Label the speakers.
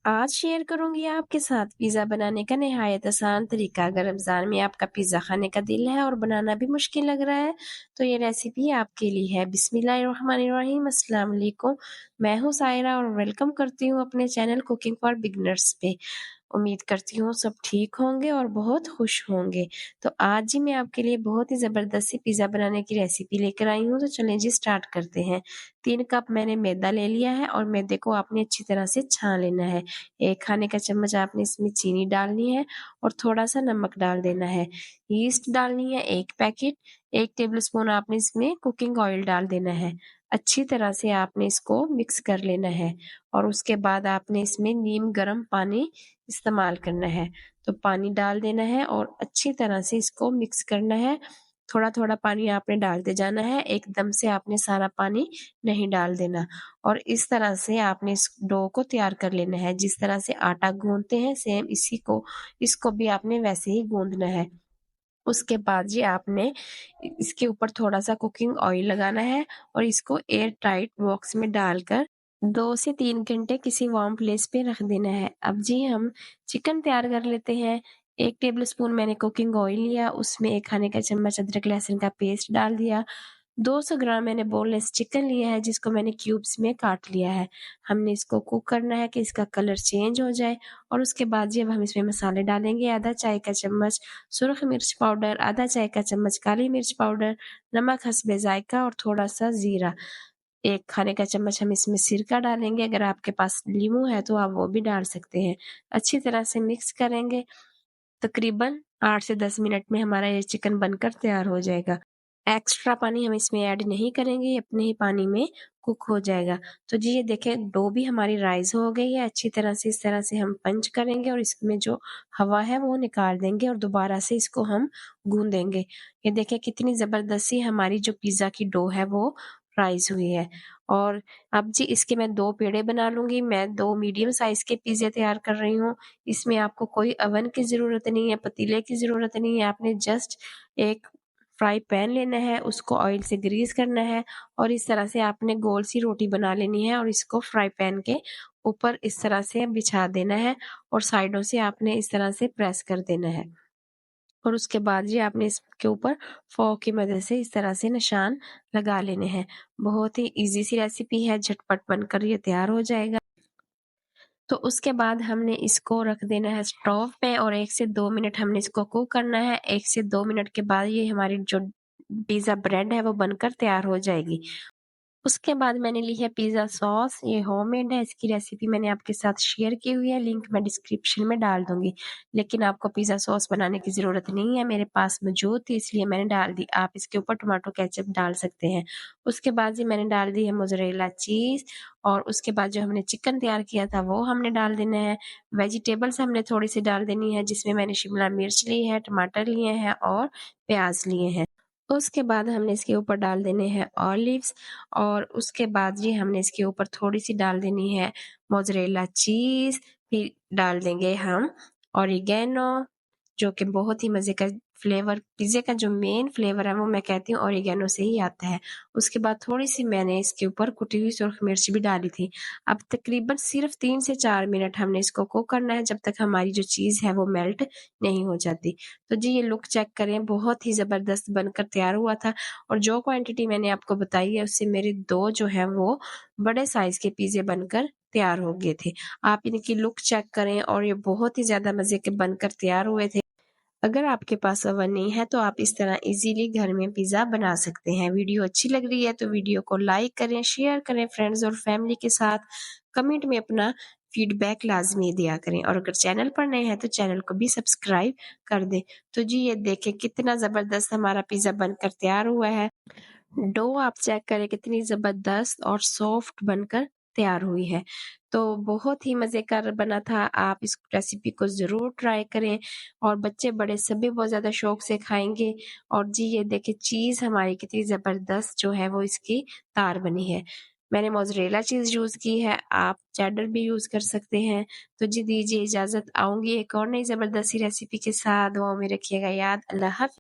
Speaker 1: आज शेयर करूंगी आपके साथ पिज़्ज़ा बनाने का निहायत आसान तरीका। अगर रमज़ान में आपका पिज़्ज़ा खाने का दिल है और बनाना भी मुश्किल लग रहा है, तो ये रेसिपी आपके लिए है। बिस्मिल्लाहिर्रहमानिर्रहीम, अस्सलाम वालेकुम। मैं हूँ सायरा और वेलकम करती हूँ अपने चैनल कुकिंग फॉर बिगिनर्स पे। उम्मीद करती हूँ सब ठीक होंगे और बहुत खुश होंगे। तो आज ही मैं आपके लिए बहुत ही ज़बरदस्त सी पिज़्ज़ा बनाने की रेसिपी लेकर आई हूँ, तो चलें जी स्टार्ट करते हैं। 3 कप मैंने मैदा ले लिया है और मैदे को आपने अच्छी तरह से छान लेना है। 1 खाने का चम्मच आपने इसमें चीनी डालनी है और थोड़ा-सा नमक डाल देना है। यीस्ट डालनी है 1 पैकेट, 1 टेबलस्पून आपने इसमें कुकिंग ऑयल डाल देना है। अच्छी तरह से आपने इसको मिक्स कर लेना है और उसके बाद आपने इसमें नीम गर्म पानी इस्तेमाल करना है। तो पानी डाल देना है और अच्छी तरह से इसको मिक्स करना है। थोड़ा-थोड़ा पानी आपने डालते जाना है, एकदम से आपने सारा पानी नहीं डाल देना और इस तरह से आपने इस डो को तैयार कर लेना है। जिस तरह से आटा गूँथते हैं सेम इसको भी आपने वैसे ही गूँथना है। उसके बाद जी आपने इसके ऊपर थोड़ा-सा कुकिंग ऑयल लगाना है और इसको एयर टाइट बॉक्स में डालकर 2 से 3 घंटे किसी वार्म प्लेस पे रख देना है। अब जी हम चिकन तैयार कर लेते हैं। 1 टेबलस्पून मैंने कुकिंग ऑयल लिया, उसमें 1 खाने का चम्मच अदरक लहसुन का पेस्ट डाल दिया। 200 ग्राम मैंने बोनलेस चिकन लिया है जिसको मैंने क्यूब्स में काट लिया है। हमने इसको कुक करना है कि इसका कलर चेंज हो जाए और उसके बाद जी अब हम इसमें मसाले डालेंगे। आधा चाय का चम्मच सुरख मिर्च पाउडर, आधा चाय का चम्मच काली मिर्च पाउडर, नमक हस्बे जायका और थोड़ा-सा जीरा। 1 खाने का चम्मच हम इसमें सिरका डालेंगे, अगर आपके पास नींबू है तो आप वो भी डाल सकते हैं। अच्छी तरह से मिक्स करेंगे, तकरीबन 8 से 10 मिनट में हमारा ये चिकन बनकर तैयार हो जाएगा। एक्स्ट्रा पानी हम इसमें ऐड नहीं करेंगे, ये अपने ही पानी में कुक हो जाएगा। तो जी ये देखें डो भी हमारी राइज़ हो गई है अच्छी तरह से, इस तरह से हम पंच करेंगे और इसमें जो हवा है वो निकाल देंगे और दोबारा से इसको हम गूँदेंगे। ये देखें कितनी ज़बरदस्त सी हमारी जो पिज़्ज़ा की डो है वो राइज़ हुई है। और अब जी इसके मैं 2 पेड़े बना लूँगी। मैं 2 मीडियम साइज़ के पिज़्ज़े तैयार कर रही हूँ। इसमें आपको कोई ओवन की ज़रूरत नहीं है, पतीले की ज़रूरत नहीं है, आपने जस्ट एक फ्राई पैन लेना है, उसको ऑयल से ग्रीस करना है और इस तरह से आपने गोल सी रोटी बना लेनी है और इसको फ्राई पैन के ऊपर इस तरह से बिछा देना है और साइडों से आपने इस तरह से प्रेस कर देना है। और उसके बाद जी आपने इसके ऊपर फ़ोर्क की मदद से इस तरह से निशान लगा लेने हैं। बहुत ही ईज़ी सी रेसिपी है, झटपट बनकर ये तैयार हो जाएगा। तो उसके बाद हमने इसको रख देना है स्टोव पे और 1 से 2 मिनट हमने इसको कुक करना है। 1 से 2 मिनट के बाद ये हमारी जो पिज़्ज़ा ब्रेड है वो बनकर तैयार हो जाएगी। उसके बाद मैंने ली है पिज़्ज़ा सॉस, ये होममेड है, इसकी रेसिपी मैंने आपके साथ शेयर की हुई है, लिंक मैं डिस्क्रिप्शन में डाल दूँगी। लेकिन आपको पिज़्ज़ा सॉस बनाने की ज़रूरत नहीं है, मेरे पास मौजूद थी इसलिए मैंने डाल दी। आप इसके ऊपर टोमेटो केचअप डाल सकते हैं। उसके बाद जी मैंने डाल दी है मोज़रेला चीज़ और उसके बाद जो हमने चिकन तैयार किया था वो हमने डाल देना है। वेजिटेबल्स हमने थोड़ी-सी डाल देनी है जिसमें मैंने शिमला मिर्च ली है, टमाटर लिए हैं और प्याज़ लिए हैं। उसके बाद हमने इसके ऊपर डाल देने हैं ऑलिव्स और उसके बाद जी हमने इसके ऊपर थोड़ी-सी डाल देनी है मोज़रेला चीज़, फिर डाल देंगे हम ऑरिगैनो जो कि बहुत ही मज़े का फ्लेवर पिज़्ज़े का जो मेन फ्लेवर है वो मैं कहती हूँ ऑरिगैनो से ही आता है। उसके बाद थोड़ी-सी मैंने इसके ऊपर कुटी हुई सुरख मिर्च भी डाली थी। अब तकरीबन सिर्फ़ 3 से 4 मिनट हमने इसको कुक करना है जब तक हमारी जो चीज़ है वो मेल्ट नहीं हो जाती। तो जी ये लुक चेक करें बहुत ही ज़बरदस्त बनकर तैयार हुआ था और जो क्वांटिटी मैंने आपको बताई है उससे मेरे 2 जो हैं वो बड़े साइज़ के पिज़्ज़े बनकर तैयार हो गए थे। आप इनकी लुक चेक करें और ये बहुत ही ज़्यादा मज़े के बनकर तैयार हुए थे। अगर आपके पास ओवन नहीं है तो आप इस तरह इज़ीली घर में पिज़्ज़ा बना सकते हैं। वीडियो अच्छी लग रही है तो वीडियो को लाइक करें, शेयर करें फ्रेंड्स और फैमिली के साथ। कमेंट में अपना फीडबैक लाज़मी दिया करें और अगर चैनल पर नए हैं तो चैनल को भी सब्सक्राइब कर दें। तो जी ये देखें कितना ज़बरदस्त हमारा पिज़्ज़ा बनकर तैयार हुआ है। डो आप चेक करें कितनी ज़बरदस्त और सॉफ्ट बनकर तैयार हुई है। तो बहुत ही मज़ेदार बना था, आप इस रेसिपी को ज़रूर ट्राई करें और बच्चे बड़े सभी बहुत ज़्यादा शौक से खाएँगे और जी ये देखिए चीज़ हमारी कितनी ज़बरदस्त जो है वो इसकी तार बनी है। मैंने मोज़रेला चीज़ यूज़ की है, आप चेडर भी यूज़ कर सकते हैं। तो जी दीजिए इजाज़त, आऊँगी एक और नई ज़बरदस्त सी रेसिपी के साथ, दुआओं में रखिएगा याद। अल्लाह हाफ़िज़।